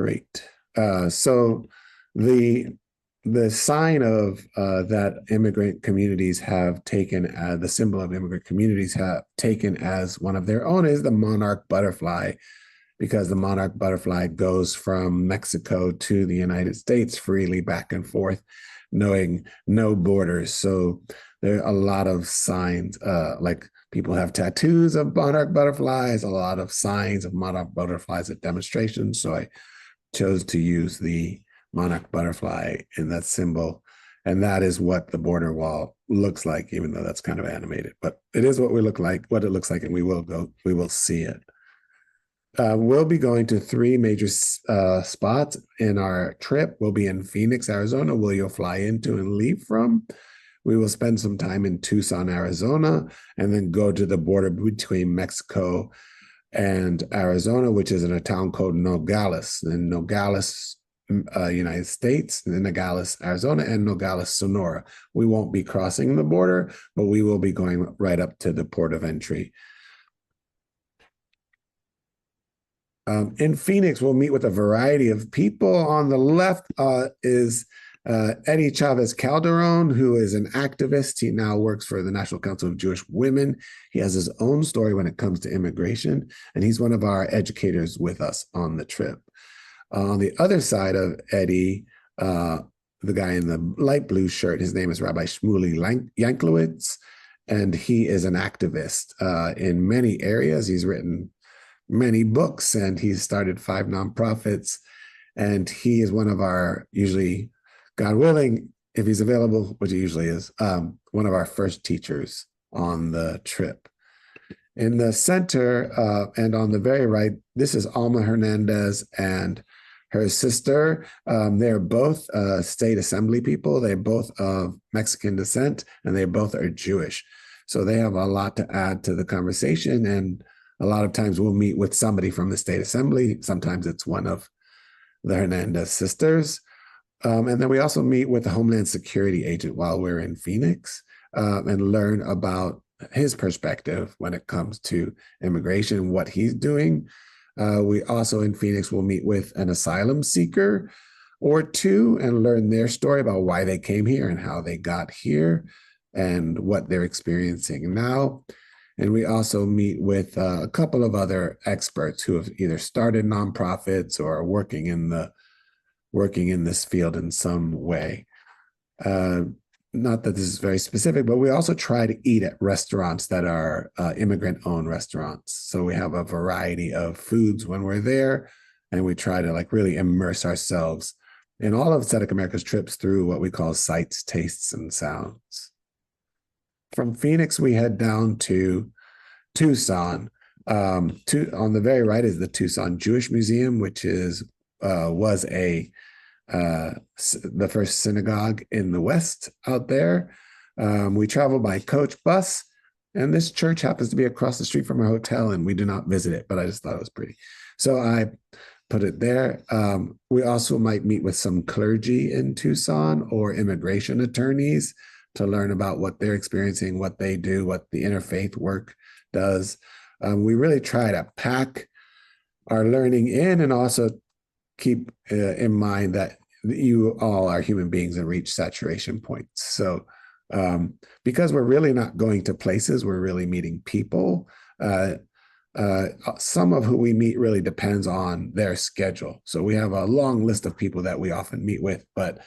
Great. So the sign of that immigrant communities have taken, the symbol of immigrant communities have taken as one of their own is the monarch butterfly, because the monarch butterfly goes from Mexico to the United States freely back and forth, knowing no borders. So there are a lot of signs, like people have tattoos of monarch butterflies, a lot of signs of monarch butterflies at demonstrations. So I chose to use the monarch butterfly in that symbol. And that is what the border wall looks like, even though that's kind of animated. But it is what it looks like, and we will see it. We'll be going to three major spots in our trip. We'll be in Phoenix, Arizona, where you'll fly into and leave from. We will spend some time in Tucson, Arizona, and then go to the border between Mexico and Arizona, which is in a town called Nogales. In Nogales, United States, in Nogales, Arizona, and Nogales, Sonora. We won't be crossing the border, but we will be going right up to the port of entry. In Phoenix, we'll meet with a variety of people. On the left is Eddie Chavez Calderon, who is an activist. He now works for the National Council of Jewish Women. He has his own story when it comes to immigration, and he's one of our educators with us on the trip. On the other side of Eddie, the guy in the light blue shirt, his name is Rabbi Shmuley Yanklowitz, and he is an activist in many areas. He's written many books, and he's started 5 nonprofits, and he is one of our, usually, God willing, if he's available, which he usually is, one of our first teachers on the trip. In the center and on the very right, this is Alma Hernandez and her sister. They're both state assembly people. They're both of Mexican descent, and they both are Jewish. So they have a lot to add to the conversation, and a lot of times we'll meet with somebody from the state assembly. Sometimes it's one of the Hernandez sisters. And then we also meet with the Homeland Security agent while we're in Phoenix and learn about his perspective when it comes to immigration, what he's doing. We also in Phoenix will meet with an asylum seeker or two and learn their story about why they came here and how they got here and what they're experiencing now. And we also meet with a couple of other experts who have either started nonprofits or are working in this field in some way. Not that this is very specific, but we also try to eat at restaurants that are immigrant-owned restaurants. So we have a variety of foods when we're there, and we try to really immerse ourselves in all of Tzedek America's trips through what we call sights, tastes, and sounds. From Phoenix, we head down to Tucson. On the very right is the Tucson Jewish Museum, which was the first synagogue in the West out there. We travel by coach bus, and this church happens to be across the street from our hotel, and we do not visit it, but I just thought it was pretty. So I put it there. We also might meet with some clergy in Tucson or immigration attorneys to learn about what they're experiencing, what they do, what the interfaith work does. We really try to pack our learning in and also keep in mind that you all are human beings and reach saturation points. So because we're really not going to places, we're really meeting people. Some of who we meet really depends on their schedule. So we have a long list of people that we often meet with, but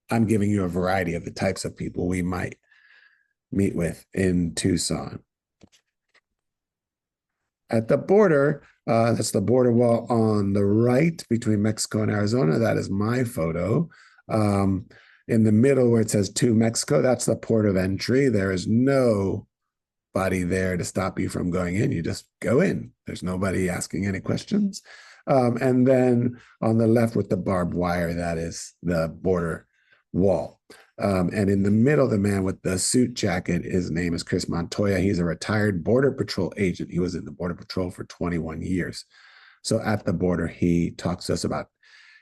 I'm giving you a variety of the types of people we might meet with in Tucson. At the border, that's the border wall on the right between Mexico and Arizona. That is my photo. In the middle where it says to Mexico, that's the port of entry. There is nobody there to stop you from going in. You just go in. There's nobody asking any questions. And then on the left with the barbed wire, that is the border wall. And in the middle, the man with the suit jacket, his name is Chris Montoya. He's a retired Border Patrol agent. He was in the Border Patrol for 21 years. So at the border, he talks to us about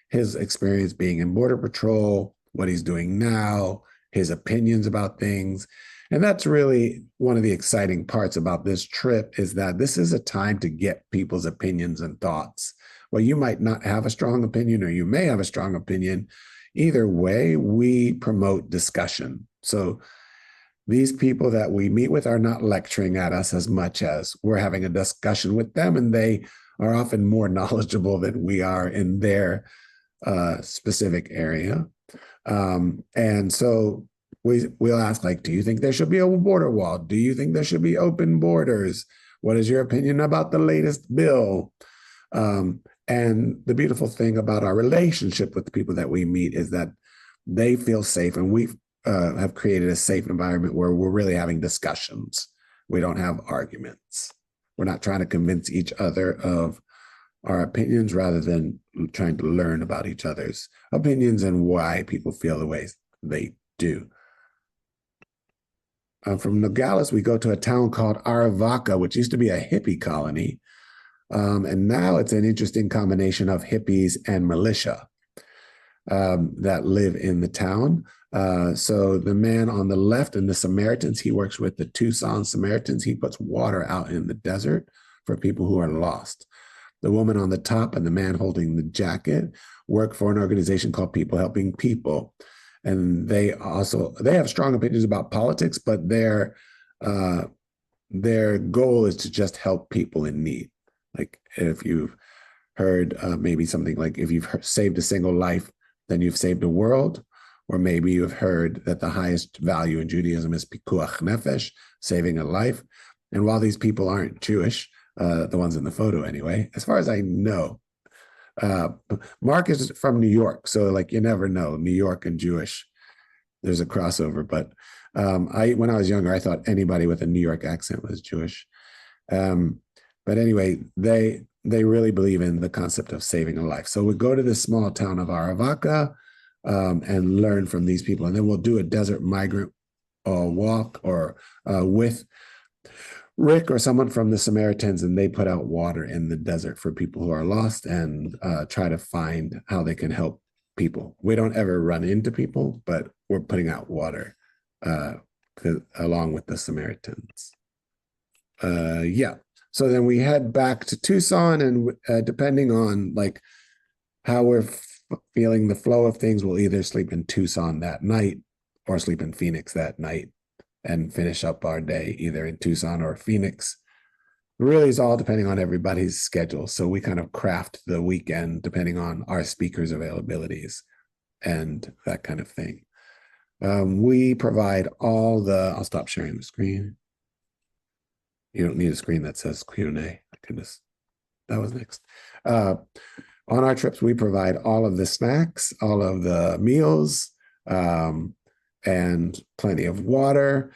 his experience being in Border Patrol, what he's doing now, his opinions about things. And that's really one of the exciting parts about this trip, is that this is a time to get people's opinions and thoughts. Well, you might not have a strong opinion, or you may have a strong opinion. Either way, we promote discussion. So these people that we meet with are not lecturing at us as much as we're having a discussion with them, and they are often more knowledgeable than we are in their specific area. And so we'll ask, like, do you think there should be a border wall? Do you think there should be open borders? What is your opinion about the latest bill? And the beautiful thing about our relationship with the people that we meet is that they feel safe, and we have created a safe environment where we're really having discussions. We don't have arguments. We're not trying to convince each other of our opinions, rather than trying to learn about each other's opinions and why people feel the ways they do. From Nogales, we go to a town called Aravaca, which used to be a hippie colony. And now it's an interesting combination of hippies and militia that live in the town. So the man on the left in the Samaritans, he works with the Tucson Samaritans. He puts water out in the desert for people who are lost. The woman on the top and the man holding the jacket work for an organization called People Helping People. And they have strong opinions about politics, but their goal is to just help people in need. Like, if you've heard maybe something like, if you've saved a single life, then you've saved a world. Or maybe you've heard that the highest value in Judaism is pikuach nefesh, saving a life. And while these people aren't Jewish, the ones in the photo anyway, as far as I know, Mark is from New York. So, like, you never know, New York and Jewish, there's a crossover. But when I was younger, I thought anybody with a New York accent was Jewish. But anyway, they really believe in the concept of saving a life. So we go to this small town of Aravaca and learn from these people. And then we'll do a desert migrant walk, or with Rick or someone from the Samaritans, and they put out water in the desert for people who are lost, and try to find how they can help people. We don't ever run into people, but we're putting out water along with the Samaritans. Yeah. So then we head back to Tucson, and depending on like how we're feeling the flow of things, we'll either sleep in Tucson that night or sleep in Phoenix that night and finish up our day either in Tucson or Phoenix. It really is all depending on everybody's schedule. So we kind of craft the weekend depending on our speakers' availabilities and that kind of thing. We provide I'll stop sharing the screen. You don't need a screen that says Q&A. Goodness, that was next. On our trips, we provide all of the snacks, all of the meals, and plenty of water.